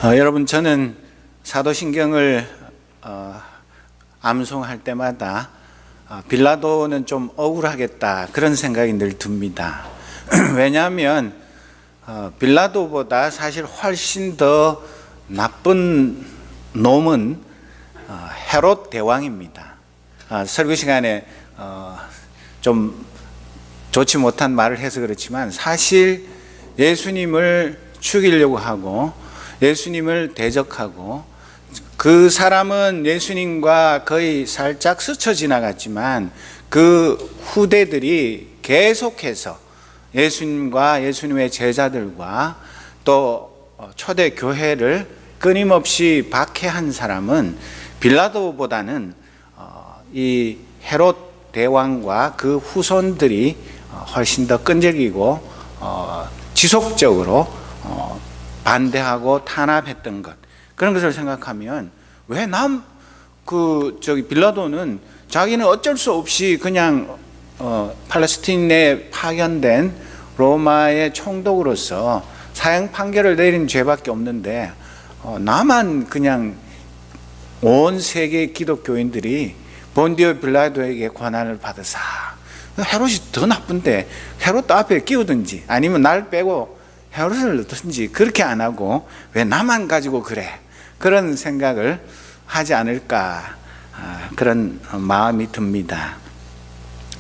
여러분, 저는 사도신경을 암송할 때마다 빌라도는 좀 억울하겠다 그런 생각이 늘 듭니다. 왜냐하면 빌라도보다 사실 훨씬 더 나쁜 놈은 헤롯 대왕입니다. 설교 시간에 좀 좋지 못한 말을 해서 그렇지만 사실 예수님을 죽이려고 하고 예수님을 대적하고, 그 사람은 예수님과 거의 살짝 스쳐 지나갔지만 그 후대들이 계속해서 예수님과 예수님의 제자들과 또 초대 교회를 끊임없이 박해한 사람은 빌라도보다는 이 헤롯 대왕과 그 후손들이 훨씬 더 끈질기고 지속적으로 반대하고 탄압했던 것, 그런 것을 생각하면 왜 빌라도는 자기는 어쩔 수 없이 그냥 팔레스틴에 파견된 로마의 총독으로서 사형 판결을 내린 죄밖에 없는데 나만 그냥 온 세계 기독교인들이 본디오 빌라도에게 권한을 받으사, 헤롯이 더 나쁜데 헤롯 앞에 끼우든지 아니면 날 빼고 헤롯을 넣든지 그렇게 안 하고 왜 나만 가지고 그래, 그런 생각을 하지 않을까, 그런 마음이 듭니다.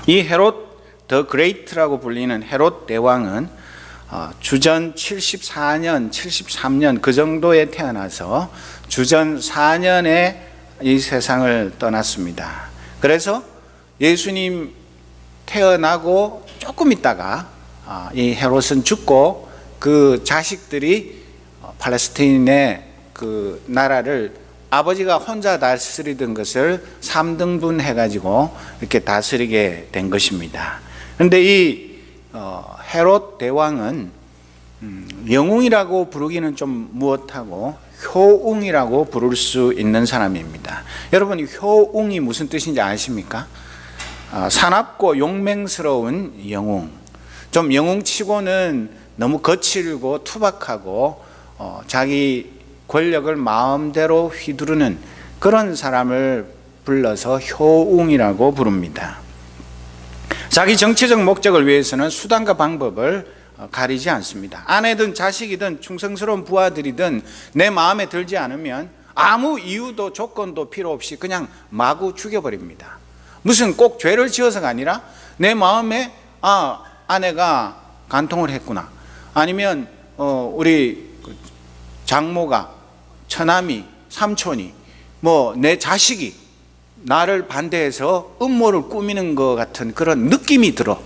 이 헤롯 더 그레이트라고 불리는 헤롯 대왕은 주전 74년, 73년 그 정도에 태어나서 주전 4년에 이 세상을 떠났습니다. 그래서 예수님 태어나고 조금 있다가 이 헤롯은 죽고 그 자식들이 팔레스틴의 그 나라를 아버지가 혼자 다스리던 것을 3등분 해가지고 이렇게 다스리게 된 것입니다. 그런데 이 헤롯 대왕은 영웅이라고 부르기는 좀 무엇하고 효웅이라고 부를 수 있는 사람입니다. 여러분, 이 효웅이 무슨 뜻인지 아십니까? 사납고 용맹스러운 영웅. 좀 영웅치고는 너무 거칠고 투박하고 자기 권력을 마음대로 휘두르는 그런 사람을 불러서 효웅이라고 부릅니다. 자기 정치적 목적을 위해서는 수단과 방법을 가리지 않습니다. 아내든 자식이든 충성스러운 부하들이든 내 마음에 들지 않으면 아무 이유도 조건도 필요 없이 그냥 마구 죽여버립니다. 무슨 꼭 죄를 지어서가 아니라 내 마음에 아내가 간통을 했구나, 아니면 우리 장모가, 처남이, 삼촌이, 내 자식이 나를 반대해서 음모를 꾸미는 것 같은 그런 느낌이 들어.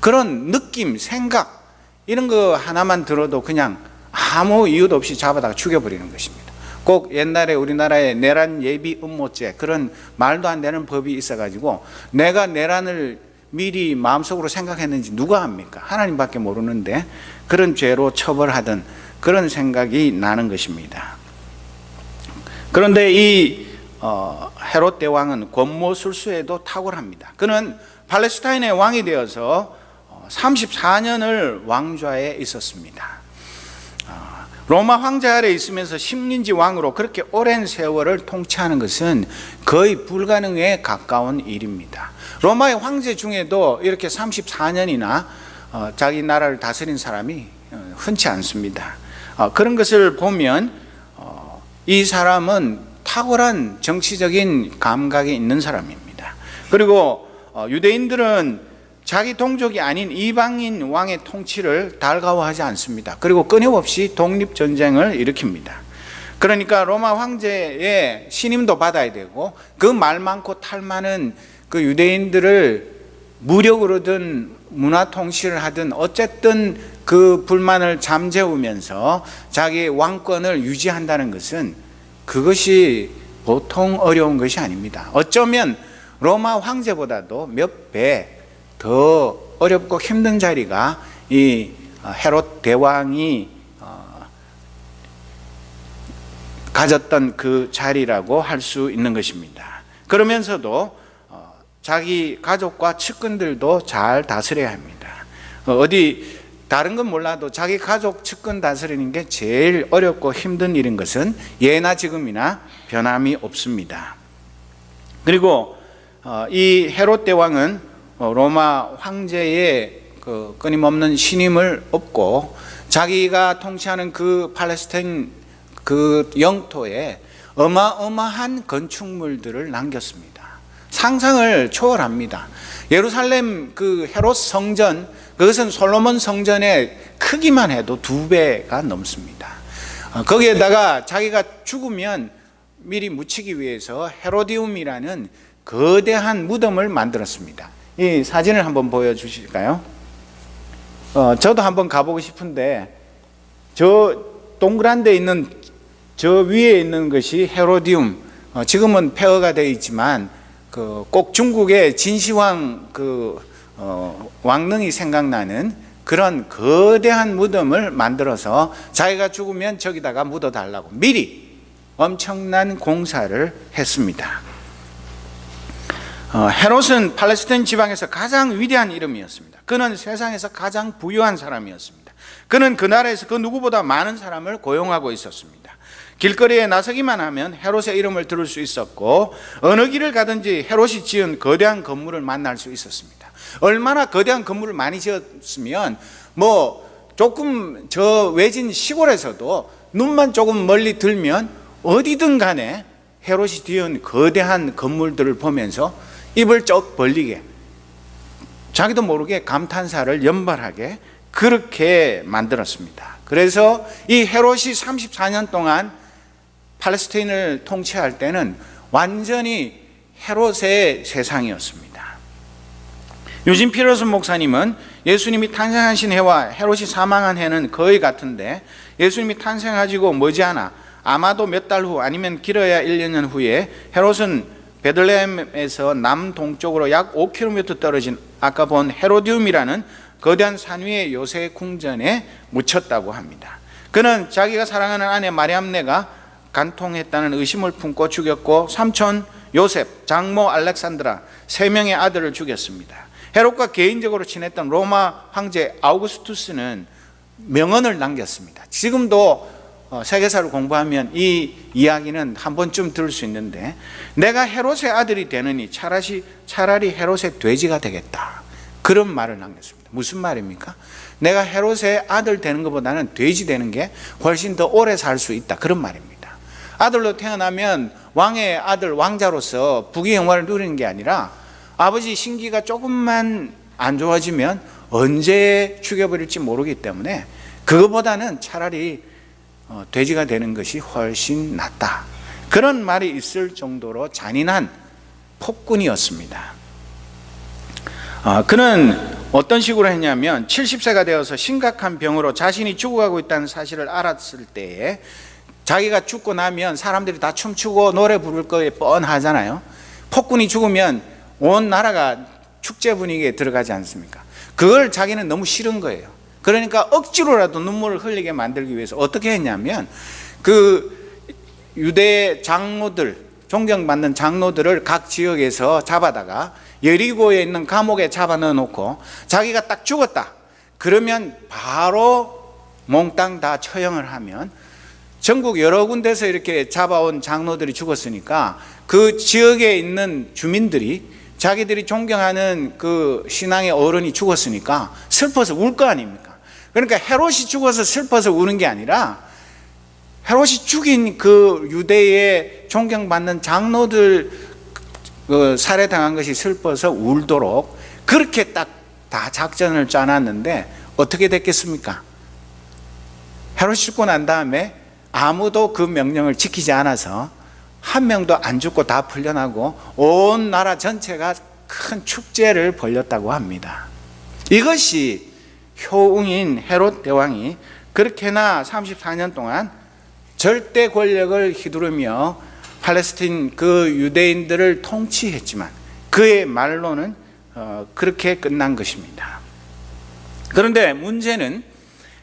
그런 느낌, 생각, 이런 거 하나만 들어도 그냥 아무 이유도 없이 잡아다가 죽여버리는 것입니다. 꼭 옛날에 우리나라에 내란 예비 음모죄, 그런 말도 안 되는 법이 있어가지고 내가 내란을 미리 마음속으로 생각했는지 누가 압니까? 하나님밖에 모르는데 그런 죄로 처벌하던 그런 생각이 나는 것입니다. 그런데 이 헤롯 대왕은 권모술수에도 탁월합니다. 그는 팔레스타인의 왕이 되어서 34년을 왕좌에 있었습니다. 로마 황제 아래 있으면서 식민지 왕으로 그렇게 오랜 세월을 통치하는 것은 거의 불가능에 가까운 일입니다. 로마의 황제 중에도 이렇게 34년이나 자기 나라를 다스린 사람이 흔치 않습니다. 그런 것을 보면 이 사람은 탁월한 정치적인 감각이 있는 사람입니다. 그리고 유대인들은 자기 동족이 아닌 이방인 왕의 통치를 달가워하지 않습니다. 그리고 끊임없이 독립전쟁을 일으킵니다. 그러니까 로마 황제의 신임도 받아야 되고 그 말 많고 탈 많은 그 유대인들을 무력으로든 문화 통치를 하든 어쨌든 그 불만을 잠재우면서 자기의 왕권을 유지한다는 것은 그것이 보통 어려운 것이 아닙니다. 어쩌면 로마 황제보다도 몇 배 더 어렵고 힘든 자리가 이 헤롯 대왕이 가졌던 그 자리라고 할 수 있는 것입니다. 그러면서도 자기 가족과 측근들도 잘 다스려야 합니다. 어디 다른 건 몰라도 자기 가족 측근 다스리는 게 제일 어렵고 힘든 일인 것은 예나 지금이나 변함이 없습니다. 그리고 이 헤롯 대왕은 로마 황제의 그 끊임없는 신임을 얻고 자기가 통치하는 그 팔레스타인 그 영토에 어마어마한 건축물들을 남겼습니다. 상상을 초월합니다. 예루살렘 그 헤롯 성전, 그것은 솔로몬 성전의 크기만 해도 2배가 넘습니다. 거기에다가 자기가 죽으면 미리 묻히기 위해서 헤로디움이라는 거대한 무덤을 만들었습니다. 이 사진을 한번 보여주실까요? 저도 한번 가보고 싶은데 저 동그란 데 있는 저 위에 있는 것이 헤로디움, 지금은 폐허가 되어 있지만 꼭 중국의 진시황 왕릉이 생각나는 그런 거대한 무덤을 만들어서 자기가 죽으면 저기다가 묻어달라고 미리 엄청난 공사를 했습니다. 헤롯은 팔레스타인 지방에서 가장 위대한 이름이었습니다. 그는 세상에서 가장 부유한 사람이었습니다. 그는 그 나라에서 그 누구보다 많은 사람을 고용하고 있었습니다. 길거리에 나서기만 하면 헤롯의 이름을 들을 수 있었고 어느 길을 가든지 헤롯이 지은 거대한 건물을 만날 수 있었습니다. 얼마나 거대한 건물을 많이 지었으면 조금 저 외진 시골에서도 눈만 조금 멀리 들면 어디든 간에 헤롯이 지은 거대한 건물들을 보면서 입을 쩍 벌리게, 자기도 모르게 감탄사를 연발하게 그렇게 만들었습니다. 그래서 이 헤롯이 34년 동안 팔레스타인을 통치할 때는 완전히 헤롯의 세상이었습니다. 유진 피터슨 목사님은 예수님이 탄생하신 해와 헤롯이 사망한 해는 거의 같은데 예수님이 탄생하시고 머지않아 아마도 몇 달 후 아니면 길어야 1년 후에 헤롯은 베들레헴에서 남동쪽으로 약 5km 떨어진 아까 본 헤로디움이라는 거대한 산 위의 요새 궁전에 묻혔다고 합니다. 그는 자기가 사랑하는 아내 마리암네가 간통했다는 의심을 품고 죽였고 삼촌 요셉, 장모 알렉산드라 3명의 아들을 죽였습니다. 헤롯과 개인적으로 친했던 로마 황제 아우구스투스는 명언을 남겼습니다. 지금도 세계사를 공부하면 이 이야기는 한 번쯤 들을 수 있는데, 내가 헤롯의 아들이 되느니 차라리 헤롯의 돼지가 되겠다, 그런 말을 남겼습니다. 무슨 말입니까? 내가 헤롯의 아들 되는 것보다는 돼지 되는 게 훨씬 더 오래 살 수 있다, 그런 말입니다. 아들로 태어나면 왕의 아들, 왕자로서 부귀 영화를 누리는 게 아니라 아버지 신기가 조금만 안 좋아지면 언제 죽여버릴지 모르기 때문에 그거보다는 차라리 돼지가 되는 것이 훨씬 낫다, 그런 말이 있을 정도로 잔인한 폭군이었습니다. 그는 어떤 식으로 했냐면 70세가 되어서 심각한 병으로 자신이 죽어가고 있다는 사실을 알았을 때에, 자기가 죽고 나면 사람들이 다 춤추고 노래 부를 거에 뻔하잖아요. 폭군이 죽으면 온 나라가 축제 분위기에 들어가지 않습니까? 그걸 자기는 너무 싫은 거예요. 그러니까 억지로라도 눈물을 흘리게 만들기 위해서 어떻게 했냐면 그 유대 장로들, 존경받는 장로들을 각 지역에서 잡아다가 여리고에 있는 감옥에 잡아 넣어놓고 자기가 딱 죽었다 그러면 바로 몽땅 다 처형을 하면, 전국 여러 군데서 이렇게 잡아온 장로들이 죽었으니까 그 지역에 있는 주민들이 자기들이 존경하는 그 신앙의 어른이 죽었으니까 슬퍼서 울 거 아닙니까? 그러니까 헤롯이 죽어서 슬퍼서 우는 게 아니라 헤롯이 죽인 그 유대의 존경받는 장로들 살해당한 것이 슬퍼서 울도록 그렇게 딱 다 작전을 짜놨는데 어떻게 됐겠습니까? 헤롯이 죽고 난 다음에 아무도 그 명령을 지키지 않아서 한 명도 안 죽고 다 풀려나고 온 나라 전체가 큰 축제를 벌였다고 합니다. 이것이 효웅인 헤롯 대왕이 그렇게나 34년 동안 절대 권력을 휘두르며 팔레스틴 그 유대인들을 통치했지만 그의 말로는 그렇게 끝난 것입니다. 그런데 문제는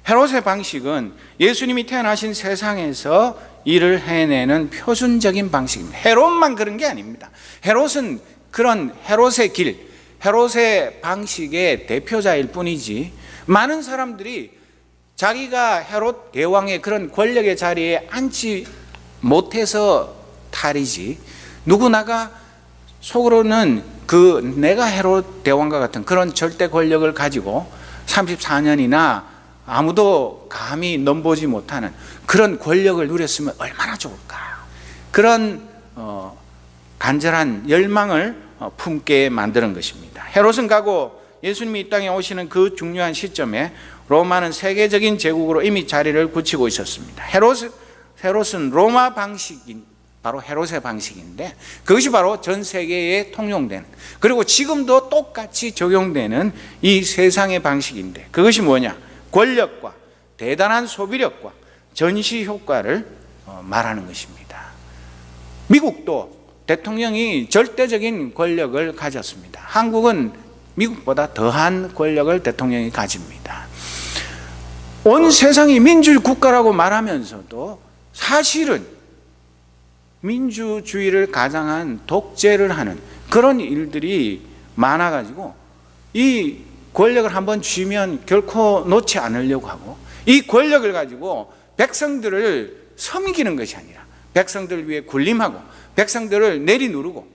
헤롯의 방식은 예수님이 태어나신 세상에서 일을 해내는 표준적인 방식입니다. 헤롯만 그런 게 아닙니다. 헤롯은 그런 헤롯의 길, 헤롯의 방식의 대표자일 뿐이지 많은 사람들이 자기가 헤롯 대왕의 그런 권력의 자리에 앉지 못해서 탈이지, 누구나가 속으로는 내가 헤롯 대왕과 같은 그런 절대 권력을 가지고 34년이나 아무도 감히 넘보지 못하는 그런 권력을 누렸으면 얼마나 좋을까. 그런 간절한 열망을 품게 만드는 것입니다. 헤롯은 가고 예수님이 이 땅에 오시는 그 중요한 시점에 로마는 세계적인 제국으로 이미 자리를 굳히고 있었습니다. 헤롯은 로마 방식인, 바로 헤롯의 방식인데, 그것이 바로 전 세계에 통용되는, 그리고 지금도 똑같이 적용되는 이 세상의 방식인데, 그것이 뭐냐? 권력과 대단한 소비력과 전시 효과를 말하는 것입니다. 미국도 대통령이 절대적인 권력을 가졌습니다. 한국은 미국보다 더한 권력을 대통령이 가집니다. 온 세상이 민주국가라고 말하면서도 사실은 민주주의를 가장한 독재를 하는 그런 일들이 많아가지고, 이 권력을 한번 쥐면 결코 놓지 않으려고 하고, 이 권력을 가지고 백성들을 섬기는 것이 아니라 백성들 위해 군림하고 백성들을 내리누르고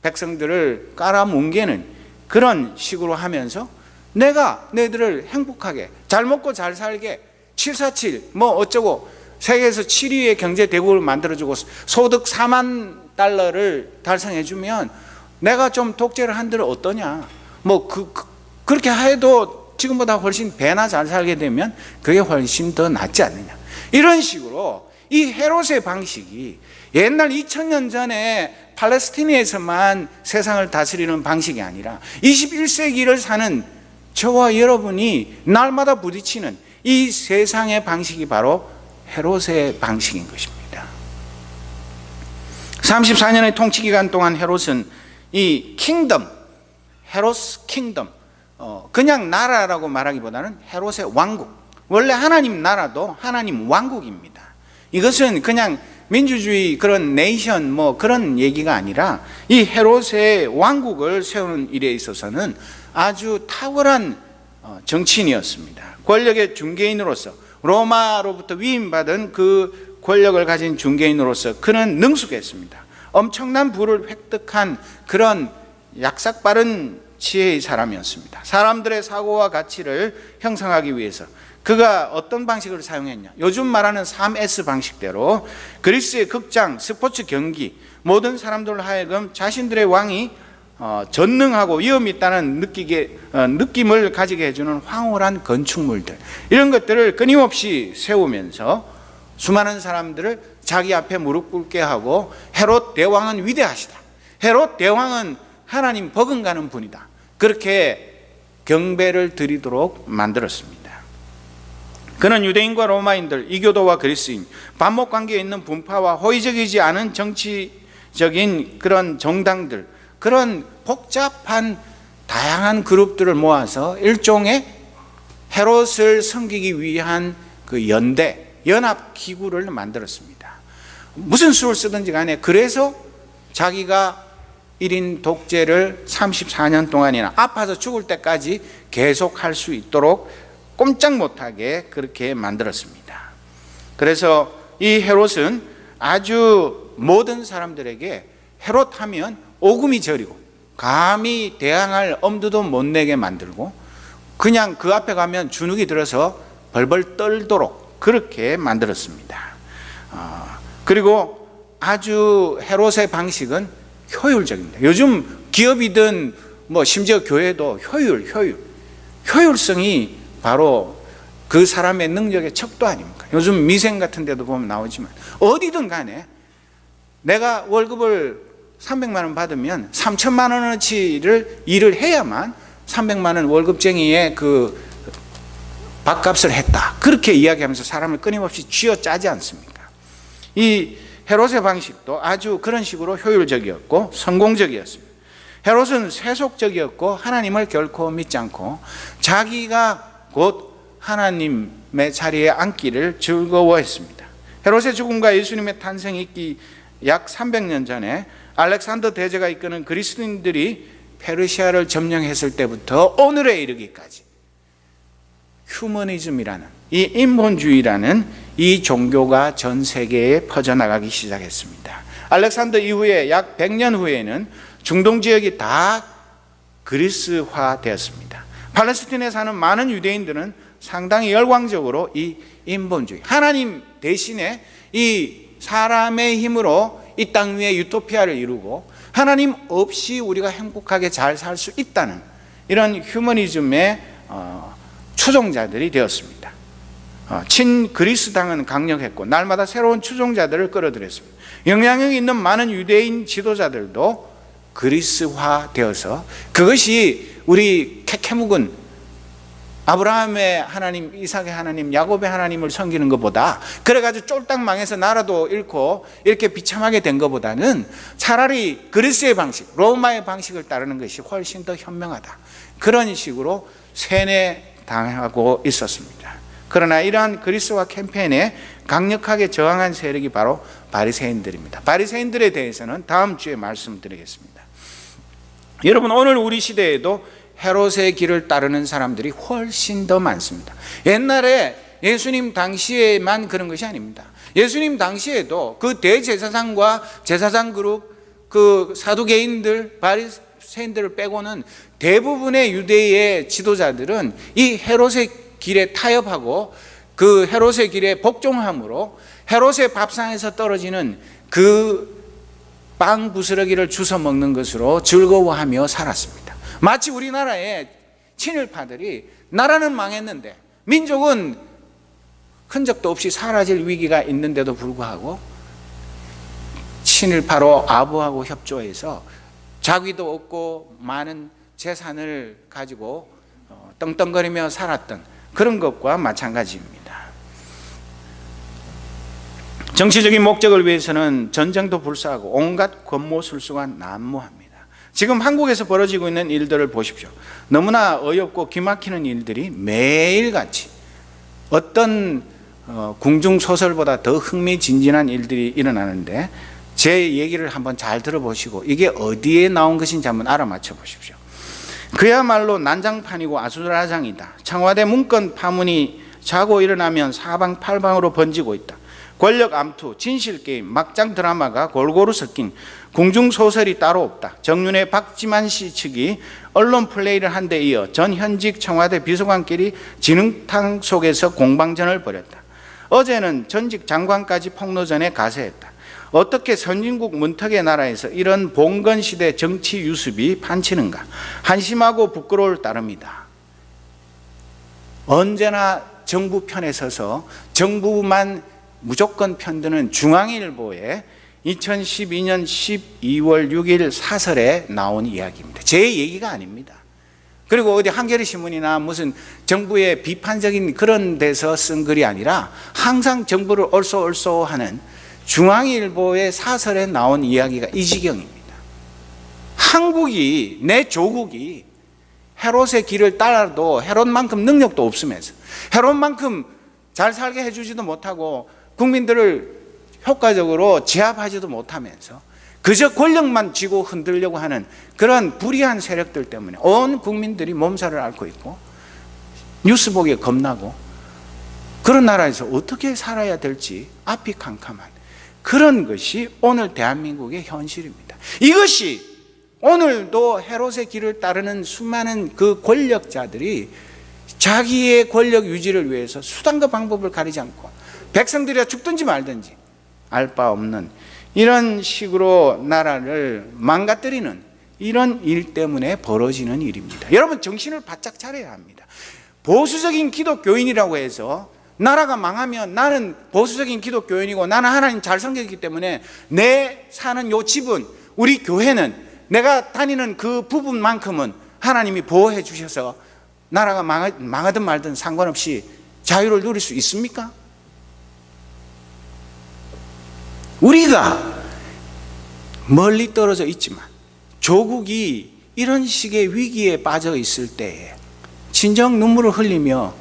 백성들을 깔아뭉개는 그런 식으로 하면서 내가 너희들을 행복하게 잘 먹고 잘 살게 747 뭐 어쩌고 세계에서 7위의 경제 대국을 만들어주고 소득 4만 달러를 달성해주면 내가 좀 독재를 한들 어떠냐, 뭐 그렇게 해도 지금보다 훨씬 배나 잘 살게 되면 그게 훨씬 더 낫지 않느냐, 이런 식으로 이 헤롯의 방식이 옛날 2000년 전에 팔레스티나에서만 세상을 다스리는 방식이 아니라 21세기를 사는 저와 여러분이 날마다 부딪히는 이 세상의 방식이 바로 헤롯의 방식인 것입니다. 34년의 통치 기간 동안 헤롯은 이 킹덤, 헤롯스 킹덤, 그냥 나라라고 말하기보다는 헤롯의 왕국, 원래 하나님 나라도 하나님 왕국입니다. 이것은 그냥 민주주의 그런 네이션 뭐 그런 얘기가 아니라 이 헤롯의 왕국을 세우는 일에 있어서는 아주 탁월한 정치인이었습니다. 권력의 중개인으로서, 로마로부터 위임받은 그 권력을 가진 중개인으로서 그는 능숙했습니다. 엄청난 부를 획득한 그런 약삭 빠른 지혜의 사람이었습니다. 사람들의 사고와 가치를 형성하기 위해서 그가 어떤 방식을 사용했냐, 요즘 말하는 3S 방식대로 그리스의 극장, 스포츠 경기, 모든 사람들로 하여금 자신들의 왕이 전능하고 위험이 있다는 느낌을 가지게 해주는 황홀한 건축물들, 이런 것들을 끊임없이 세우면서 수많은 사람들을 자기 앞에 무릎 꿇게 하고, 헤롯 대왕은 위대하시다, 헤롯 대왕은 하나님 버금가는 분이다, 그렇게 경배를 드리도록 만들었습니다. 그는 유대인과 로마인들, 이교도와 그리스인, 반목 관계에 있는 분파와 호의적이지 않은 정치적인 그런 정당들, 그런 복잡한 다양한 그룹들을 모아서 일종의 헤롯을 섬기기 위한 그 연합 기구를 만들었습니다. 무슨 수를 쓰든지 간에 그래서 자기가 1인 독재를 34년 동안이나 아파서 죽을 때까지 계속할 수 있도록 꼼짝 못하게 그렇게 만들었습니다. 그래서 이 헤롯은 아주 모든 사람들에게 헤롯 하면 오금이 저리고 감히 대항할 엄두도 못 내게 만들고, 그냥 그 앞에 가면 주눅이 들어서 벌벌 떨도록 그렇게 만들었습니다. 그리고 아주 헤롯의 방식은 효율적입니다. 요즘 기업이든 뭐 심지어 교회도 효율성이 바로 그 사람의 능력의 척도 아닙니까? 요즘 미생 같은 데도 보면 나오지만 어디든 간에 내가 월급을 300만 원 받으면 3천만 원어치를 일을 해야만 300만 원 월급쟁이의 그 밥값을 했다, 그렇게 이야기하면서 사람을 끊임없이 쥐어짜지 않습니까? 이 헤롯의 방식도 아주 그런 식으로 효율적이었고 성공적이었습니다. 헤롯은 세속적이었고 하나님을 결코 믿지 않고 자기가 곧 하나님의 자리에 앉기를 즐거워했습니다. 헤롯의 죽음과 예수님의 탄생이 있기 약 300년 전에 알렉산더 대제가 이끄는 그리스도인들이 페르시아를 점령했을 때부터 오늘에 이르기까지 휴머니즘이라는, 이 인본주의라는 이 종교가 전 세계에 퍼져나가기 시작했습니다. 알렉산더 이후에 약 100년 후에는 중동 지역이 다 그리스화 되었습니다. 팔레스틴에 사는 많은 유대인들은 상당히 열광적으로 이 인본주의, 하나님 대신에 이 사람의 힘으로 이 땅 위에 유토피아를 이루고 하나님 없이 우리가 행복하게 잘 살 수 있다는 이런 휴머니즘의 추종자들이 되었습니다. 친그리스당은 강력했고 날마다 새로운 추종자들을 끌어들였습니다. 영향력이 있는 많은 유대인 지도자들도 그리스화 되어서 그것이 우리 캐캐묵은 아브라함의 하나님, 이삭의 하나님, 야곱의 하나님을 섬기는 것보다, 그래가지고 쫄딱 망해서 나라도 잃고 이렇게 비참하게 된 것보다는 차라리 그리스의 방식, 로마의 방식을 따르는 것이 훨씬 더 현명하다, 그런 식으로 세뇌당하고 있었습니다. 그러나 이러한 그리스화 캠페인에 강력하게 저항한 세력이 바로 바리새인들입니다. 바리새인들에 대해서는 다음 주에 말씀드리겠습니다. 여러분, 오늘 우리 시대에도 헤롯의 길을 따르는 사람들이 훨씬 더 많습니다. 옛날에 예수님 당시에만 그런 것이 아닙니다. 예수님 당시에도 그 대제사장과 제사장 그룹, 그 사두개인들, 바리새인들을 빼고는 대부분의 유대의 지도자들은 이 헤롯의 길에 타협하고 그 헤롯의 길에 복종함으로 헤롯의 밥상에서 떨어지는 그 빵 부스러기를 주워 먹는 것으로 즐거워하며 살았습니다. 마치 우리나라의 친일파들이 나라는 망했는데 민족은 흔적도 없이 사라질 위기가 있는데도 불구하고 친일파로 아부하고 협조해서 자기도 없고 많은 재산을 가지고 떵떵거리며 살았던 그런 것과 마찬가지입니다. 정치적인 목적을 위해서는 전쟁도 불사하고 온갖 권모술수가 난무합니다. 지금 한국에서 벌어지고 있는 일들을 보십시오. 너무나 어이없고 기막히는 일들이 매일같이 어떤 궁중소설보다 더 흥미진진한 일들이 일어나는데 제 얘기를 한번 잘 들어보시고 이게 어디에 나온 것인지 한번 알아맞혀 보십시오. 그야말로 난장판이고 아수라장이다. 청와대 문건 파문이 자고 일어나면 사방팔방으로 번지고 있다. 권력 암투, 진실게임, 막장 드라마가 골고루 섞인 궁중소설이 따로 없다. 정윤회 박지만 씨 측이 언론 플레이를 한 데 이어 전 현직 청와대 비서관끼리 진흙탕 속에서 공방전을 벌였다. 어제는 전직 장관까지 폭로전에 가세했다. 어떻게 선진국 문턱의 나라에서 이런 봉건시대 정치 유습이 판치는가? 한심하고 부끄러울 따름이다. 언제나 정부 편에 서서 정부만 무조건 편드는 중앙일보의 2012년 12월 6일 사설에 나온 이야기입니다. 제 얘기가 아닙니다. 그리고 어디 한겨레 신문이나 무슨 정부의 비판적인 그런 데서 쓴 글이 아니라 항상 정부를 얼쏘얼쏘하는 중앙일보의 사설에 나온 이야기가 이 지경입니다. 한국이, 내 조국이 헤롯의 길을 따라도 헤롯만큼 능력도 없으면서 헤롯만큼 잘 살게 해주지도 못하고 국민들을 효과적으로 제압하지도 못하면서 그저 권력만 쥐고 흔들려고 하는 그런 불의한 세력들 때문에 온 국민들이 몸살을 앓고 있고 뉴스 보기에 겁나고 그런 나라에서 어떻게 살아야 될지 앞이 캄캄한 그런 것이 오늘 대한민국의 현실입니다. 이것이 오늘도 헤롯의 길을 따르는 수많은 그 권력자들이 자기의 권력 유지를 위해서 수단과 방법을 가리지 않고 백성들이 죽든지 말든지 알 바 없는 이런 식으로 나라를 망가뜨리는 이런 일 때문에 벌어지는 일입니다. 여러분, 정신을 바짝 차려야 합니다. 보수적인 기독교인이라고 해서 나라가 망하면 나는 보수적인 기독교인이고 나는 하나님 잘 섬기기 때문에 내 사는 요 집은, 우리 교회는 내가 다니는 그 부분만큼은 하나님이 보호해 주셔서 나라가 망하든 말든 상관없이 자유를 누릴 수 있습니까? 우리가 멀리 떨어져 있지만 조국이 이런 식의 위기에 빠져 있을 때에 진정 눈물을 흘리며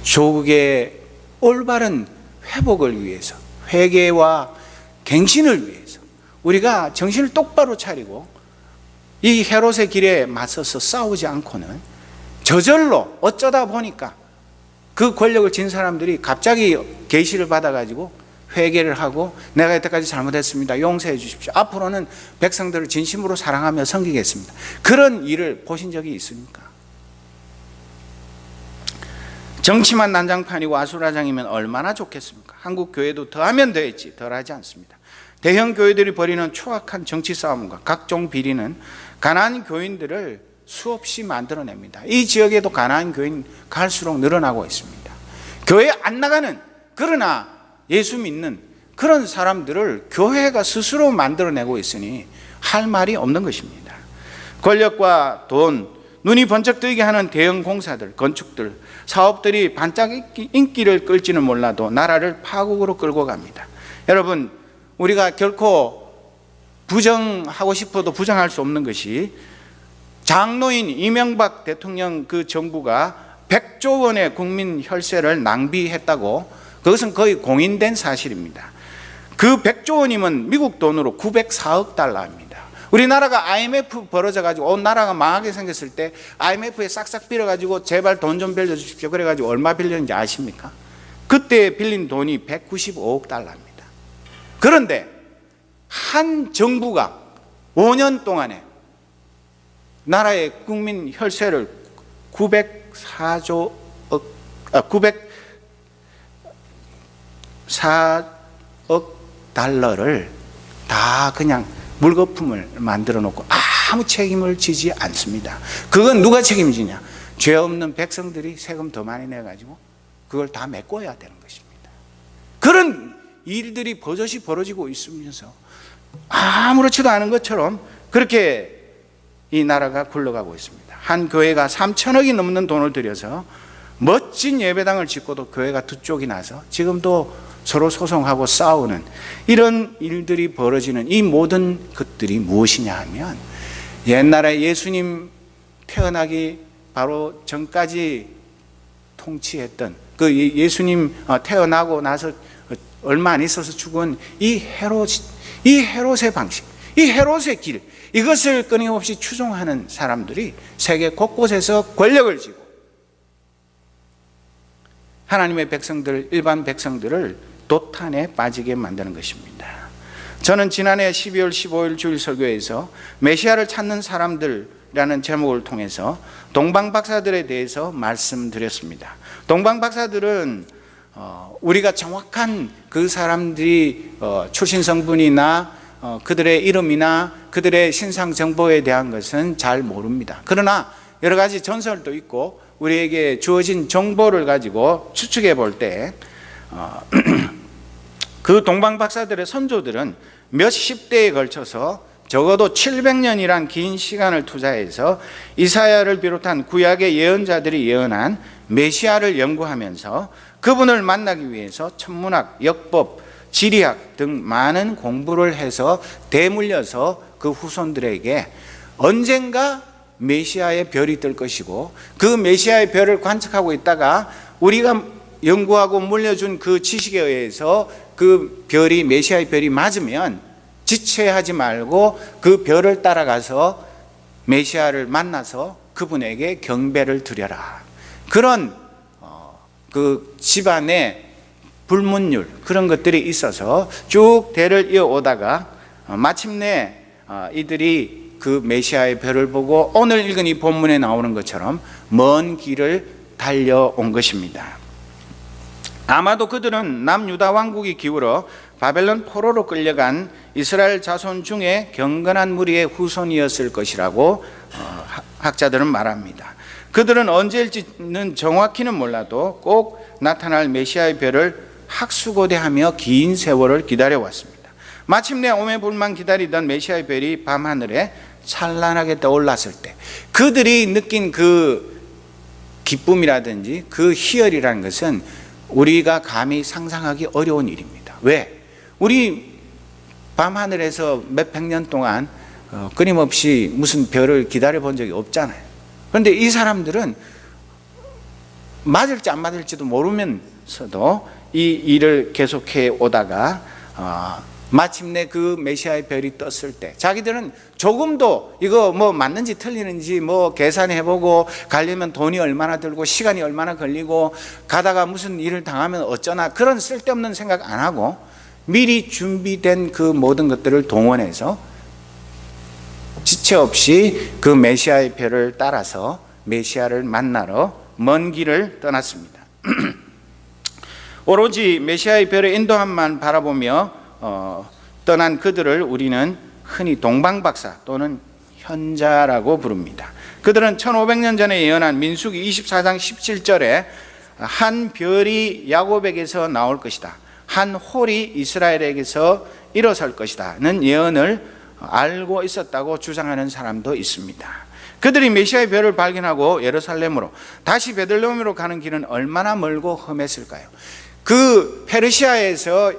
조국의 올바른 회복을 위해서, 회개와 갱신을 위해서 우리가 정신을 똑바로 차리고 이 헤롯의 길에 맞서서 싸우지 않고는 저절로 어쩌다 보니까 그 권력을 진 사람들이 갑자기 계시를 받아가지고 회개를 하고 내가 여태까지 잘못했습니다. 용서해 주십시오. 앞으로는 백성들을 진심으로 사랑하며 섬기겠습니다. 그런 일을 보신 적이 있습니까? 정치만 난장판이고 아수라장이면 얼마나 좋겠습니까? 한국 교회도 더하면 더했지 덜하지 않습니다. 대형 교회들이 벌이는 추악한 정치 싸움과 각종 비리는 가난한 교인들을 수없이 만들어냅니다. 이 지역에도 가난한 교인 갈수록 늘어나고 있습니다. 교회 안 나가는, 그러나 예수 믿는 그런 사람들을 교회가 스스로 만들어내고 있으니 할 말이 없는 것입니다. 권력과 돈, 눈이 번쩍 뜨이게 하는 대형 공사들, 건축들, 사업들이 반짝 인기를 끌지는 몰라도 나라를 파국으로 끌고 갑니다. 여러분, 우리가 결코 부정하고 싶어도 부정할 수 없는 것이 장로인 이명박 대통령 그 정부가 100조 원의 국민 혈세를 낭비했다고, 그것은 거의 공인된 사실입니다. 그 100조 원이면 미국 돈으로 904억 달러입니다. 우리나라가 IMF 벌어져가지고 온 나라가 망하게 생겼을 때 IMF에 싹싹 빌어가지고 제발 돈 좀 빌려주십시오. 그래가지고 얼마 빌렸는지 아십니까? 그때 빌린 돈이 195억 달러입니다. 그런데 한 정부가 5년 동안에 나라의 국민 혈세를 904억 달러를 다 그냥 물거품을 만들어 놓고 아무 책임을 지지 않습니다. 그건 누가 책임지냐? 죄 없는 백성들이 세금 더 많이 내가지고 그걸 다 메꿔야 되는 것입니다. 그런 일들이 버젓이 벌어지고 있으면서 아무렇지도 않은 것처럼 그렇게 이 나라가 굴러가고 있습니다. 한 교회가 3천억이 넘는 돈을 들여서 멋진 예배당을 짓고도 교회가 두 쪽이 나서 지금도 서로 소송하고 싸우는 이런 일들이 벌어지는 이 모든 것들이 무엇이냐 하면 옛날에 예수님 태어나기 바로 전까지 통치했던 그 예수님 태어나고 나서 얼마 안 있어서 죽은 이 헤롯의 방식, 이 헤롯의 길, 이것을 끊임없이 추종하는 사람들이 세계 곳곳에서 권력을 쥐고 하나님의 백성들, 일반 백성들을 도탄에 빠지게 만드는 것입니다. 저는 지난해 12월 15일 주일 설교에서 메시아를 찾는 사람들이라는 제목을 통해서 동방박사들에 대해서 말씀드렸습니다. 동방박사들은 우리가 정확한 그 사람들이 출신 성분이나 그들의 이름이나 그들의 신상 정보에 대한 것은 잘 모릅니다. 그러나 여러 가지 전설도 있고 우리에게 주어진 정보를 가지고 추측해 볼 때 그 동방박사들의 선조들은 몇십 대에 걸쳐서 적어도 700년이란 긴 시간을 투자해서 이사야를 비롯한 구약의 예언자들이 예언한 메시아를 연구하면서 그분을 만나기 위해서 천문학, 역법, 지리학 등 많은 공부를 해서 대물려서 그 후손들에게 언젠가 메시아의 별이 뜰 것이고 그 메시아의 별을 관측하고 있다가 우리가 연구하고 물려준 그 지식에 의해서 그 별이 메시아의 별이 맞으면 지체하지 말고 그 별을 따라가서 메시아를 만나서 그분에게 경배를 드려라. 그런 그 집안의 불문율 그런 것들이 있어서 쭉 대를 이어오다가 마침내 이들이 그 메시아의 별을 보고 오늘 읽은 이 본문에 나오는 것처럼 먼 길을 달려온 것입니다. 아마도 그들은 남유다 왕국이 기울어 바벨론 포로로 끌려간 이스라엘 자손 중에 경건한 무리의 후손이었을 것이라고 학자들은 말합니다. 그들은 언제일지는 정확히는 몰라도 꼭 나타날 메시아의 별을 학수고대하며 긴 세월을 기다려왔습니다. 마침내 오매불만 기다리던 메시아의 별이 밤하늘에 찬란하게 떠올랐을 때 그들이 느낀 그 기쁨이라든지 그 희열이라는 것은 우리가 감히 상상하기 어려운 일입니다. 왜? 우리 밤하늘에서 몇백 년 동안 끊임없이 무슨 별을 기다려 본 적이 없잖아요. 그런데 이 사람들은 맞을지 안 맞을지도 모르면서도 이 일을 계속해 오다가 마침내 그 메시아의 별이 떴을 때 자기들은 조금도 이거 뭐 맞는지 틀리는지 뭐 계산해보고 가려면 돈이 얼마나 들고 시간이 얼마나 걸리고 가다가 무슨 일을 당하면 어쩌나 그런 쓸데없는 생각 안 하고 미리 준비된 그 모든 것들을 동원해서 지체 없이 그 메시아의 별을 따라서 메시아를 만나러 먼 길을 떠났습니다. 오로지 메시아의 별의 인도함만 바라보며 떠난 그들을 우리는 흔히 동방박사 또는 현자라고 부릅니다. 그들은 1500년 전에 예언한 민수기 24장 17절에 한 별이 야곱에게서 나올 것이다, 한 홀이 이스라엘에게서 일어설 것이다는 예언을 알고 있었다고 주장하는 사람도 있습니다. 그들이 메시아의 별을 발견하고 예루살렘으로 다시 베들레헴으로 가는 길은 얼마나 멀고 험했을까요? 그 페르시아에서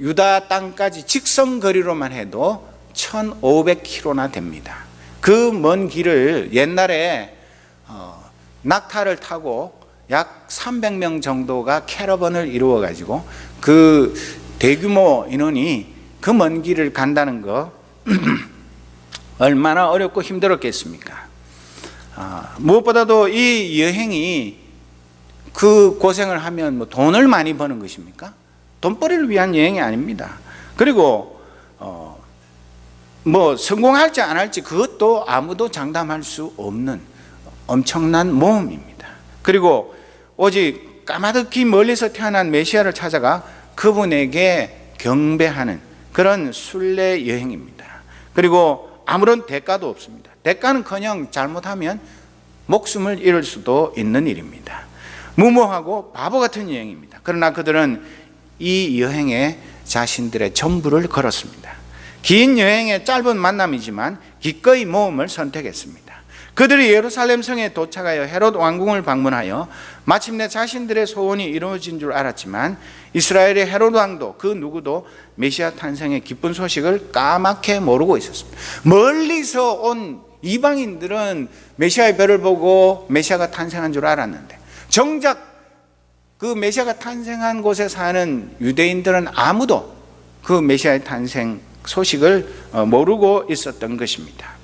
유다 땅까지 직선 거리로만 해도 1500km나 됩니다. 그 먼 길을 옛날에 낙타를 타고 약 300명 정도가 캐러번을 이루어 가지고 그 대규모 인원이 그 먼 길을 간다는 거 얼마나 어렵고 힘들었겠습니까? 무엇보다도 이 여행이 그 고생을 하면 뭐 돈을 많이 버는 것입니까? 돈벌이를 위한 여행이 아닙니다. 그리고 뭐 성공할지 안 할지 그것도 아무도 장담할 수 없는 엄청난 모험입니다. 그리고 오직 까마득히 멀리서 태어난 메시아를 찾아가 그분에게 경배하는 그런 순례 여행입니다. 그리고 아무런 대가도 없습니다. 대가는커녕 잘못하면 목숨을 잃을 수도 있는 일입니다. 무모하고 바보 같은 여행입니다. 그러나 그들은 이 여행에 자신들의 전부를 걸었습니다. 긴 여행의 짧은 만남이지만 기꺼이 모험을 선택했습니다. 그들이 예루살렘 성에 도착하여 헤롯 왕궁을 방문하여 마침내 자신들의 소원이 이루어진 줄 알았지만 이스라엘의 헤롯 왕도 그 누구도 메시아 탄생의 기쁜 소식을 까맣게 모르고 있었습니다. 멀리서 온 이방인들은 메시아의 별을 보고 메시아가 탄생한 줄 알았는데 정작 그 메시아가 탄생한 곳에 사는 유대인들은 아무도 그 메시아의 탄생 소식을 모르고 있었던 것입니다.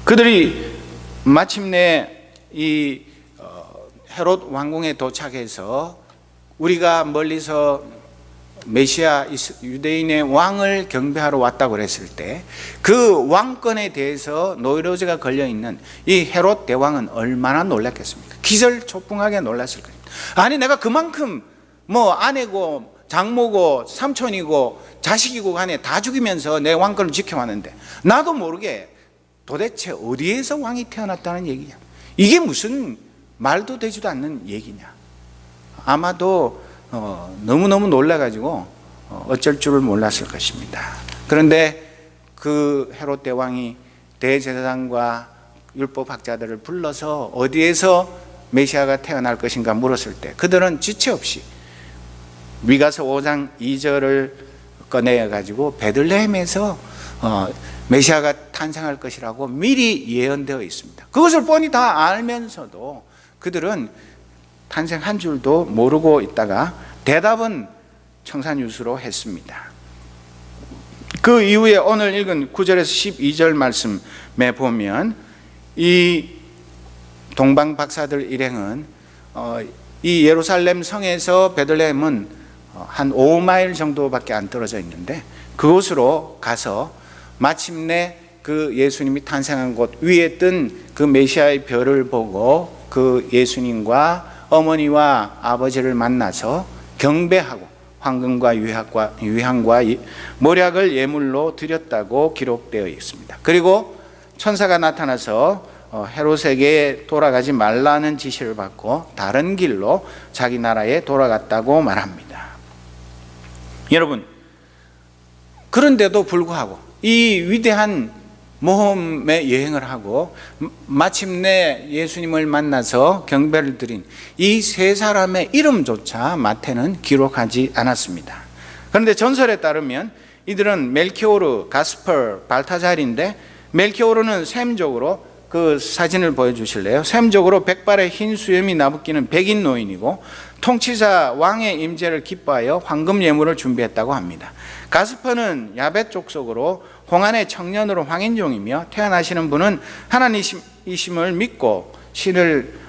그들이 마침내 이 헤롯 왕궁에 도착해서 우리가 멀리서 메시아 유대인의 왕을 경배하러 왔다고 그랬을 때 그 왕권에 대해서 노이로제가 걸려있는 이 헤롯 대왕은 얼마나 놀랐겠습니까? 기절초풍하게 놀랐을 겁니다. 아니 내가 그만큼 뭐 아내고 장모고 삼촌이고 자식이고 간에 다 죽이면서 내 왕권을 지켜왔는데 나도 모르게 도대체 어디에서 왕이 태어났다는 얘기냐? 이게 무슨 말도 되지도 않는 얘기냐? 아마도 너무너무 놀라가지고 어쩔 줄을 몰랐을 것입니다. 그런데 그 헤롯 대왕이 대제사장과 율법학자들을 불러서 어디에서 메시아가 태어날 것인가 물었을 때 그들은 지체 없이 미가서 5장 2절을 꺼내가지고 베들레헴에서 메시아가 탄생할 것이라고 미리 예언되어 있습니다. 그것을 뻔히 다 알면서도 그들은 탄생한 줄도 모르고 있다가 대답은 청산유수로 했습니다. 그 이후에 오늘 읽은 9절에서 12절 말씀에 보면 이 동방박사들 일행은 이 예루살렘 성에서 베들레헴은 한 5마일 정도밖에 안 떨어져 있는데 그곳으로 가서 마침내 그 예수님이 탄생한 곳 위에 뜬 그 메시아의 별을 보고 그 예수님과 어머니와 아버지를 만나서 경배하고 황금과 유향과 모략을 예물로 드렸다고 기록되어 있습니다. 그리고 천사가 나타나서 헤롯에게 돌아가지 말라는 지시를 받고 다른 길로 자기 나라에 돌아갔다고 말합니다. 여러분, 그런데도 불구하고 이 위대한 모험의 여행을 하고 마침내 예수님을 만나서 경배를 드린 이 세 사람의 이름조차 마태는 기록하지 않았습니다. 그런데 전설에 따르면 이들은 멜키오르, 가스퍼, 발타잘인데 멜키오르는 셈족으로 그 사진을 보여주실래요? 셈적으로 백발의 흰 수염이 나부끼는 백인 노인이고 통치자 왕의 임재를 기뻐하여 황금 예물을 준비했다고 합니다. 가스퍼는 야벳 족속으로 홍안의 청년으로 황인종이며 태어나시는 분은 하나님이심을 믿고 신을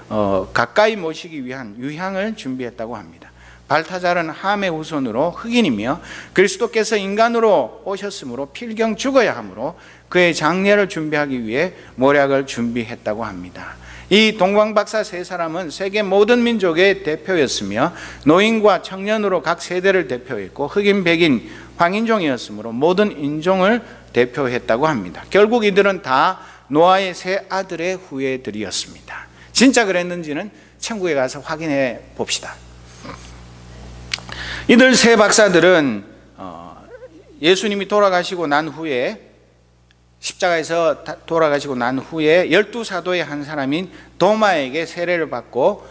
가까이 모시기 위한 유향을 준비했다고 합니다. 발타잘은 함의 후손으로 흑인이며 그리스도께서 인간으로 오셨으므로 필경 죽어야 하므로 그의 장례를 준비하기 위해 모략을 준비했다고 합니다. 이 동방박사 세 사람은 세계 모든 민족의 대표였으며 노인과 청년으로 각 세대를 대표했고 흑인, 백인, 황인종이었으므로 모든 인종을 대표했다고 합니다. 결국 이들은 다 노아의 세 아들의 후예들이었습니다. 진짜 그랬는지는 천국에 가서 확인해 봅시다. 이들 세 박사들은 예수님이 돌아가시고 난 후에 십자가에서 돌아가시고 난 후에 12사도의 한 사람인 도마에게 세례를 받고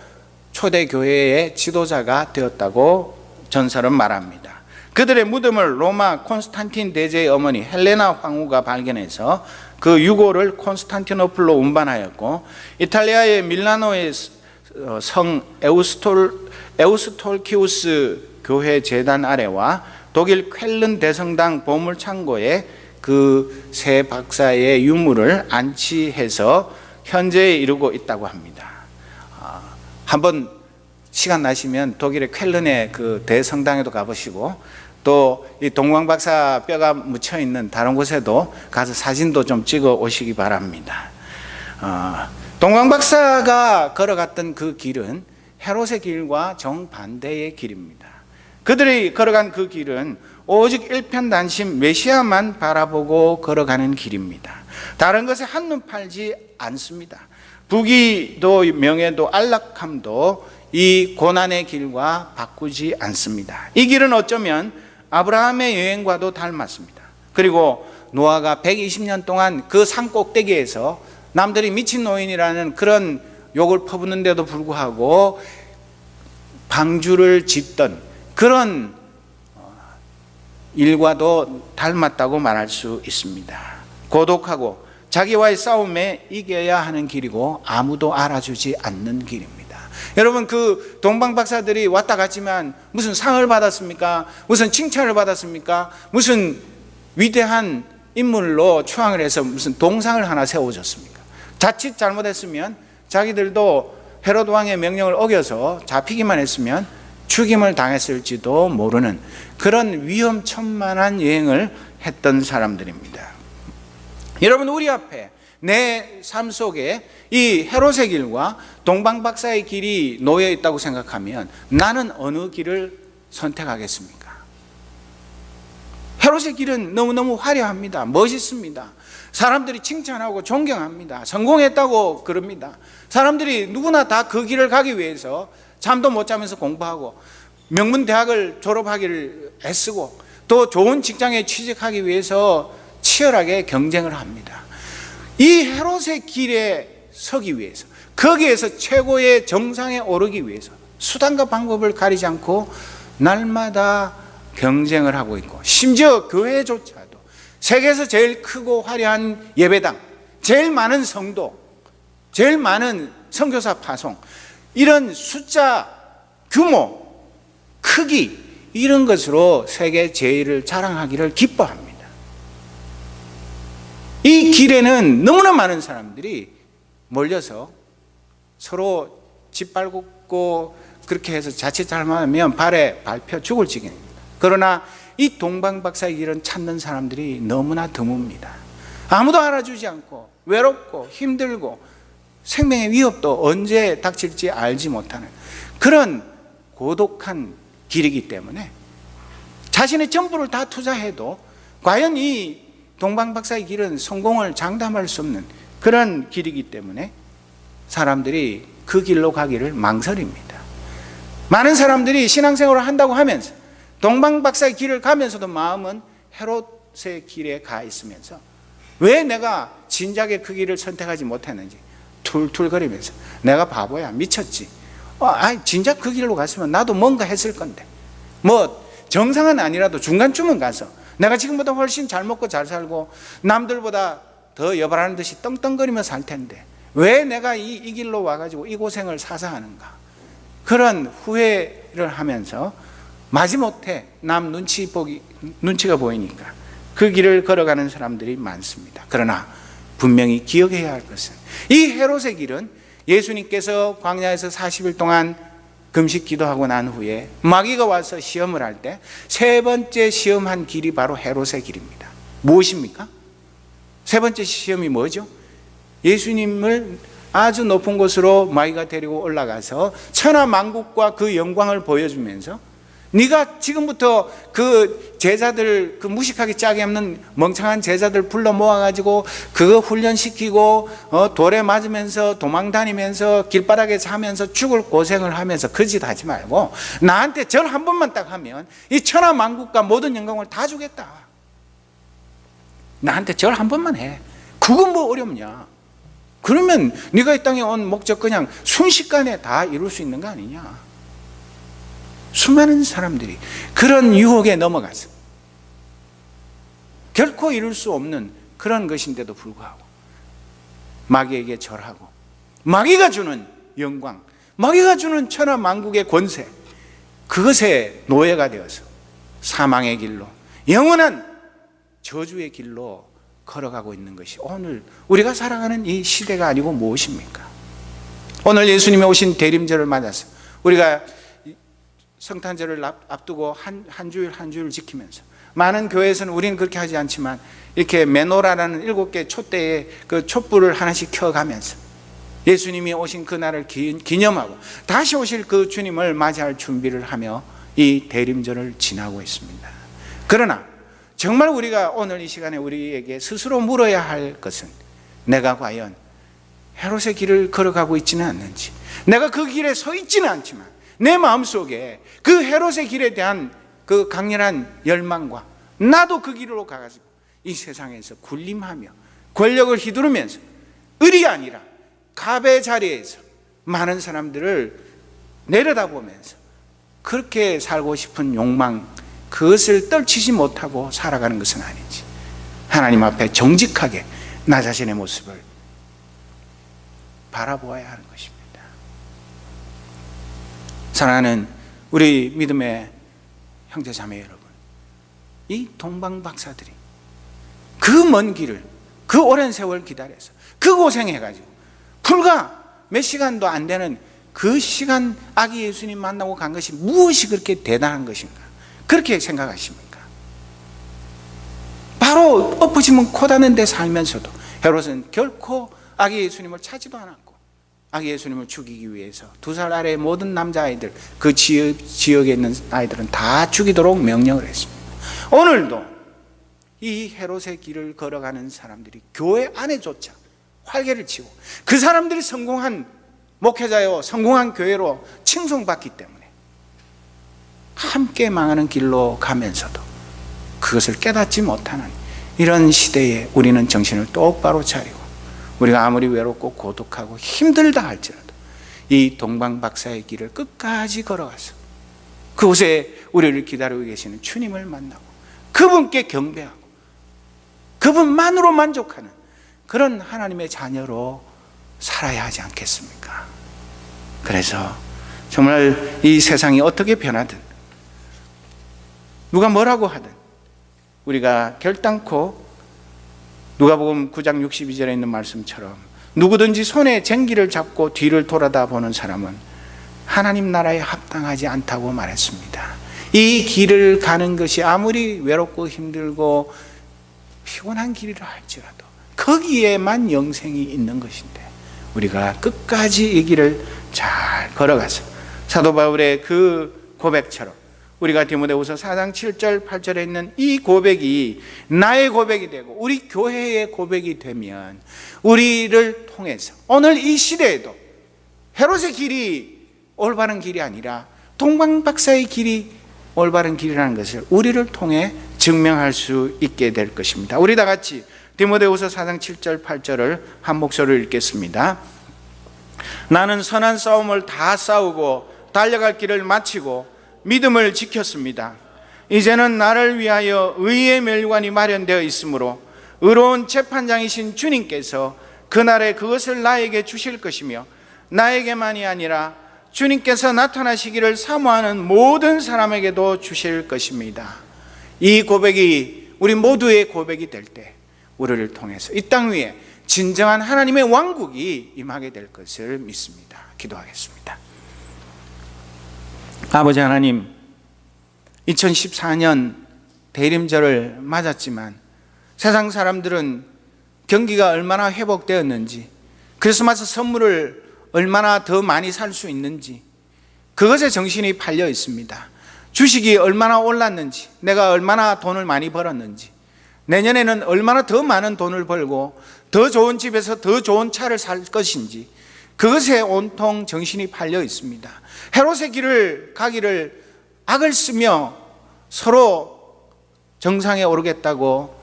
초대교회의 지도자가 되었다고 전설은 말합니다. 그들의 무덤을 로마 콘스탄틴 대제의 어머니 헬레나 황후가 발견해서 그 유골을 콘스탄티노플로 운반하였고 이탈리아의 밀라노의 성 에우스톨키우스 교회 재단 아래와 독일 쾰른 대성당 보물창고에 그 세 박사의 유물을 안치해서 현재에 이르고 있다고 합니다. 한번 시간 나시면 독일의 쾰른의 그 대성당에도 가보시고 또 이 동방박사 뼈가 묻혀 있는 다른 곳에도 가서 사진도 좀 찍어 오시기 바랍니다. 동방박사가 걸어갔던 그 길은 헤롯의 길과 정반대의 길입니다. 그들이 걸어간 그 길은 오직 일편단심 메시아만 바라보고 걸어가는 길입니다. 다른 것에 한눈 팔지 않습니다. 부귀도 명예도 안락함도 이 고난의 길과 바꾸지 않습니다. 이 길은 어쩌면 아브라함의 여행과도 닮았습니다. 그리고 노아가 120년 동안 그 산 꼭대기에서 남들이 미친 노인이라는 그런 욕을 퍼붓는데도 불구하고 방주를 짓던 그런 일과도 닮았다고 말할 수 있습니다. 고독하고 자기와의 싸움에 이겨야 하는 길이고 아무도 알아주지 않는 길입니다. 여러분, 그 동방박사들이 왔다 갔지만 무슨 상을 받았습니까? 무슨 칭찬을 받았습니까? 무슨 위대한 인물로 추앙을 해서 무슨 동상을 하나 세워줬습니까? 자칫 잘못했으면 자기들도 헤롯 왕의 명령을 어겨서 잡히기만 했으면 죽임을 당했을지도 모르는 그런 위험천만한 여행을 했던 사람들입니다. 여러분, 우리 앞에 내 삶 속에 이 헤롯의 길과 동방박사의 길이 놓여 있다고 생각하면 나는 어느 길을 선택하겠습니까? 헤롯의 길은 너무너무 화려합니다. 멋있습니다. 사람들이 칭찬하고 존경합니다. 성공했다고 그럽니다. 사람들이 누구나 다 그 길을 가기 위해서 잠도 못 자면서 공부하고 명문 대학을 졸업하기를 애쓰고 또 좋은 직장에 취직하기 위해서 치열하게 경쟁을 합니다. 이 헤롯의 길에 서기 위해서, 거기에서 최고의 정상에 오르기 위해서 수단과 방법을 가리지 않고 날마다 경쟁을 하고 있고, 심지어 교회조차도 세계에서 제일 크고 화려한 예배당, 제일 많은 성도, 제일 많은 선교사 파송, 이런 숫자, 규모, 크기, 이런 것으로 세계 제일을 자랑하기를 기뻐합니다. 이 길에는 너무나 많은 사람들이 몰려서 서로 짓밟고 그렇게 해서 자칫 잘못하면 발에 밟혀 죽을 지경입니다. 그러나 이 동방박사의 길은 찾는 사람들이 너무나 드뭅니다. 아무도 알아주지 않고 외롭고 힘들고 생명의 위협도 언제 닥칠지 알지 못하는 그런 고독한 길이기 때문에 자신의 전부를 다 투자해도 과연 이 동방박사의 길은 성공을 장담할 수 없는 그런 길이기 때문에 사람들이 그 길로 가기를 망설입니다. 많은 사람들이 신앙생활을 한다고 하면서 동방박사의 길을 가면서도 마음은 헤롯의 길에 가 있으면서 왜 내가 진작에 그 길을 선택하지 못했는지 툴툴거리면서 내가 바보야, 미쳤지, 진작 그 길로 갔으면 나도 뭔가 했을 건데, 뭐 정상은 아니라도 중간쯤은 가서 내가 지금보다 훨씬 잘 먹고 잘 살고 남들보다 더 여발하는 듯이 떵떵거리며 살 텐데 왜 내가 이 길로 와가지고 이 고생을 사서 하는가, 그런 후회를 하면서 마지못해 남 눈치가 보이니까 그 길을 걸어가는 사람들이 많습니다. 그러나 분명히 기억해야 할 것은 이 헤롯의 길은 예수님께서 광야에서 40일 동안 금식 기도하고 난 후에 마귀가 와서 시험을 할 때 세 번째 시험한 길이 바로 헤롯의 길입니다. 무엇입니까? 세 번째 시험이 뭐죠? 예수님을 아주 높은 곳으로 마귀가 데리고 올라가서 천하만국과 그 영광을 보여주면서 네가 지금부터 그 제자들, 그 무식하게 짝이 없는 멍청한 제자들 불러 모아가지고 그거 훈련시키고 돌에 맞으면서 도망다니면서 길바닥에 자면서 죽을 고생을 하면서 그 짓 하지 말고 나한테 절 한 번만 딱 하면 이 천하만국과 모든 영광을 다 주겠다. 나한테 절 한 번만 해. 그건 뭐 어렵냐. 그러면 네가 이 땅에 온 목적 그냥 순식간에 다 이룰 수 있는 거 아니냐. 수많은 사람들이 그런 유혹에 넘어가서 결코 이룰 수 없는 그런 것인데도 불구하고 마귀에게 절하고 마귀가 주는 영광, 마귀가 주는 천하만국의 권세, 그것에 노예가 되어서 사망의 길로, 영원한 저주의 길로 걸어가고 있는 것이 오늘 우리가 살아가는 이 시대가 아니고 무엇입니까? 오늘 예수님이 오신 대림절을 맞아서 우리가 성탄절을 앞두고 한 주일 지키면서 많은 교회에서는 우리는 그렇게 하지 않지만 이렇게 메노라라는 7개 촛대에 그 촛불을 하나씩 켜가면서 예수님이 오신 그날을 기념하고 다시 오실 그 주님을 맞이할 준비를 하며 이 대림절을 지나고 있습니다. 그러나 정말 우리가 오늘 이 시간에 우리에게 스스로 물어야 할 것은 내가 과연 헤롯의 길을 걸어가고 있지는 않는지, 내가 그 길에 서 있지는 않지만 내 마음속에 그 헤롯의 길에 대한 그 강렬한 열망과 나도 그 길로 가가지고 이 세상에서 군림하며 권력을 휘두르면서 을이 아니라 갑의 자리에서 많은 사람들을 내려다보면서 그렇게 살고 싶은 욕망, 그것을 떨치지 못하고 살아가는 것은 아닌지, 하나님 앞에 정직하게 나 자신의 모습을 바라보아야 하는 것입니다. 사랑하는 우리 믿음의 형제 자매 여러분, 이 동방 박사들이 그 먼 길을, 그 오랜 세월 기다려서 그 고생해가지고 불과 몇 시간도 안 되는 그 시간 아기 예수님 만나고 간 것이 무엇이 그렇게 대단한 것인가, 그렇게 생각하십니까? 바로 엎어지면 코다는 데 살면서도 헤롯은 결코 아기 예수님을 찾지도 않았고 아기 예수님을 죽이기 위해서 2살 아래의 모든 남자아이들, 그 지역에 있는 아이들은 다 죽이도록 명령을 했습니다. 오늘도 이 헤롯의 길을 걸어가는 사람들이 교회 안에조차 활개를 치고 그 사람들이 성공한 목회자요, 성공한 교회로 칭송받기 때문에 함께 망하는 길로 가면서도 그것을 깨닫지 못하는 이런 시대에 우리는 정신을 똑바로 차리고 우리가 아무리 외롭고 고독하고 힘들다 할지라도 이 동방박사의 길을 끝까지 걸어가서 그곳에 우리를 기다리고 계시는 주님을 만나고 그분께 경배하고 그분만으로 만족하는 그런 하나님의 자녀로 살아야 하지 않겠습니까? 그래서 정말 이 세상이 어떻게 변하든 누가 뭐라고 하든 우리가 결단코 누가복음 9장 62절에 있는 말씀처럼 누구든지 손에 쟁기를 잡고 뒤를 돌아다 보는 사람은 하나님 나라에 합당하지 않다고 말했습니다. 이 길을 가는 것이 아무리 외롭고 힘들고 피곤한 길이라 할지라도 거기에만 영생이 있는 것인데 우리가 끝까지 이 길을 잘 걸어가서 사도 바울의 그 고백처럼 우리가 디모데후서 4장 7절 8절에 있는 이 고백이 나의 고백이 되고 우리 교회의 고백이 되면 우리를 통해서 오늘 이 시대에도 헤롯의 길이 올바른 길이 아니라 동방박사의 길이 올바른 길이라는 것을 우리를 통해 증명할 수 있게 될 것입니다. 우리 다 같이 디모데후서 4장 7절 8절을 한 목소리로 읽겠습니다. 나는 선한 싸움을 다 싸우고 달려갈 길을 마치고 믿음을 지켰습니다. 이제는 나를 위하여 의의 멸관이 마련되어 있으므로 의로운 재판장이신 주님께서 그날에 그것을 나에게 주실 것이며 나에게만이 아니라 주님께서 나타나시기를 사모하는 모든 사람에게도 주실 것입니다. 이 고백이 우리 모두의 고백이 될 때 우리를 통해서 이 땅 위에 진정한 하나님의 왕국이 임하게 될 것을 믿습니다. 기도하겠습니다. 아버지 하나님, 2014년 대림절을 맞았지만 세상 사람들은 경기가 얼마나 회복되었는지, 크리스마스 선물을 얼마나 더 많이 살 수 있는지 그것에 정신이 팔려 있습니다. 주식이 얼마나 올랐는지, 내가 얼마나 돈을 많이 벌었는지, 내년에는 얼마나 더 많은 돈을 벌고 더 좋은 집에서 더 좋은 차를 살 것인지 그것에 온통 정신이 팔려 있습니다. 헤롯의 길을 가기를 악을 쓰며 서로 정상에 오르겠다고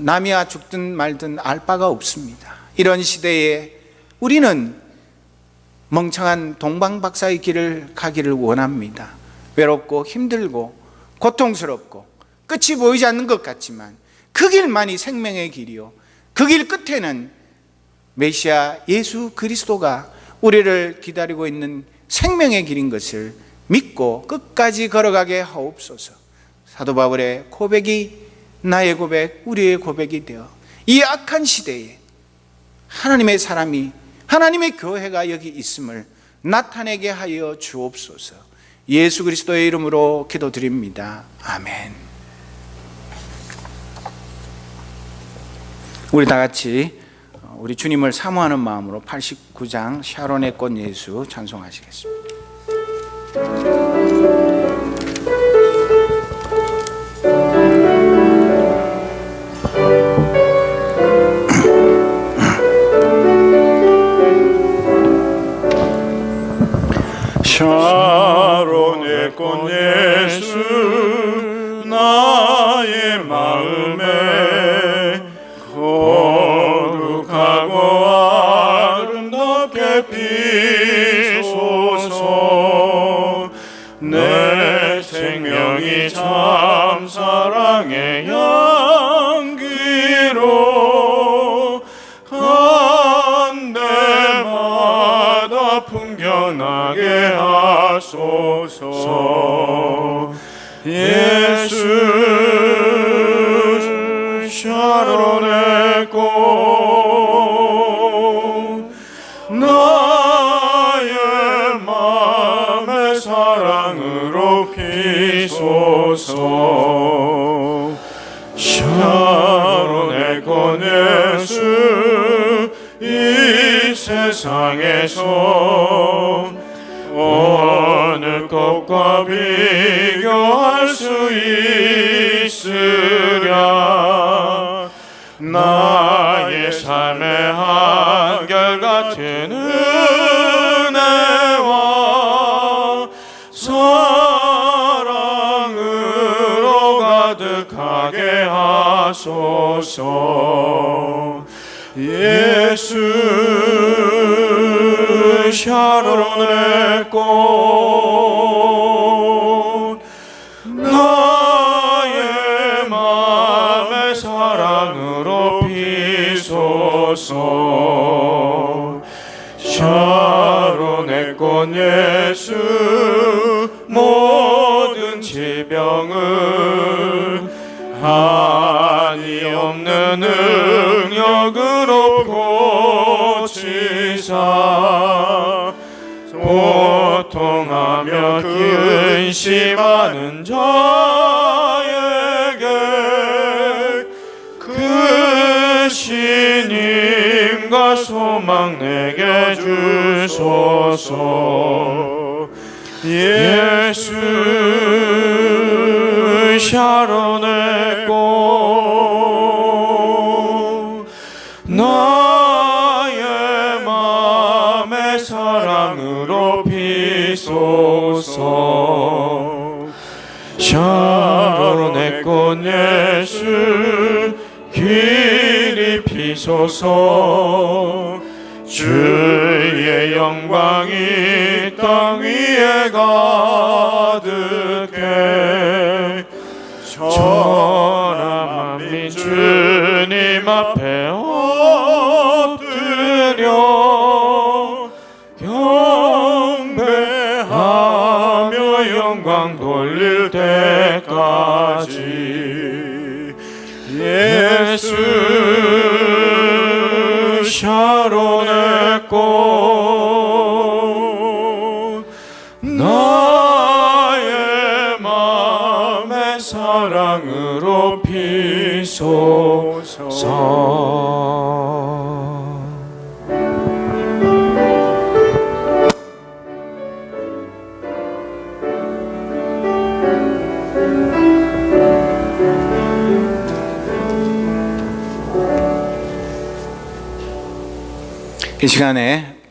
남이야 죽든 말든 알 바가 없습니다. 이런 시대에 우리는 멍청한 동방박사의 길을 가기를 원합니다. 외롭고 힘들고 고통스럽고 끝이 보이지 않는 것 같지만 그 길만이 생명의 길이요, 그 길 끝에는 메시아 예수 그리스도가 우리를 기다리고 있는 생명의 길인 것을 믿고 끝까지 걸어가게 하옵소서. 사도 바울의 고백이 나의 고백, 우리의 고백이 되어 이 악한 시대에 하나님의 사람이, 하나님의 교회가 여기 있음을 나타내게 하여 주옵소서. 예수 그리스도의 이름으로 기도드립니다. 아멘. 우리 다 같이 우리 주님을 사모하는 마음으로 89장 샤론의 꽃 예수 찬송하시겠습니다. 샤론의 꽃 예수 나의 마음에 거룩하고 아름답게 피소서. 내 생명이 참 사랑의 향기로 한때마다 풍겨나게 하소서. 예수 샤론의 꽃 나의 맘의 사랑으로 피소서. 샤론의 꽃 예수 이 세상에서 어느 꽃과 비교할 수 있으랴. 나의 삶의 한결같은 은혜와 사랑으로 가득하게 하소서. 예수 샤론의 꽃 나의 맘의 사랑으로 피소서. 샤론의 꽃 예수 모든 질병을 한이 없는 능력으로 고치사 고통하며 근심하는 자에게 그 신임과 소망 내게 주소서. 예수 샤론의 꽃 나의 맘의 사랑으로 피소서. 샤론의 꽃 예수 길이 피소서. 주의 영광이 땅 위에 가득해 천하 만민 주님 주님 앞에 엎드려 경배하며 영광 돌릴 때까지 예수 샤론의 꽃 나의 마음의 사랑으로 피소서. 이 시간에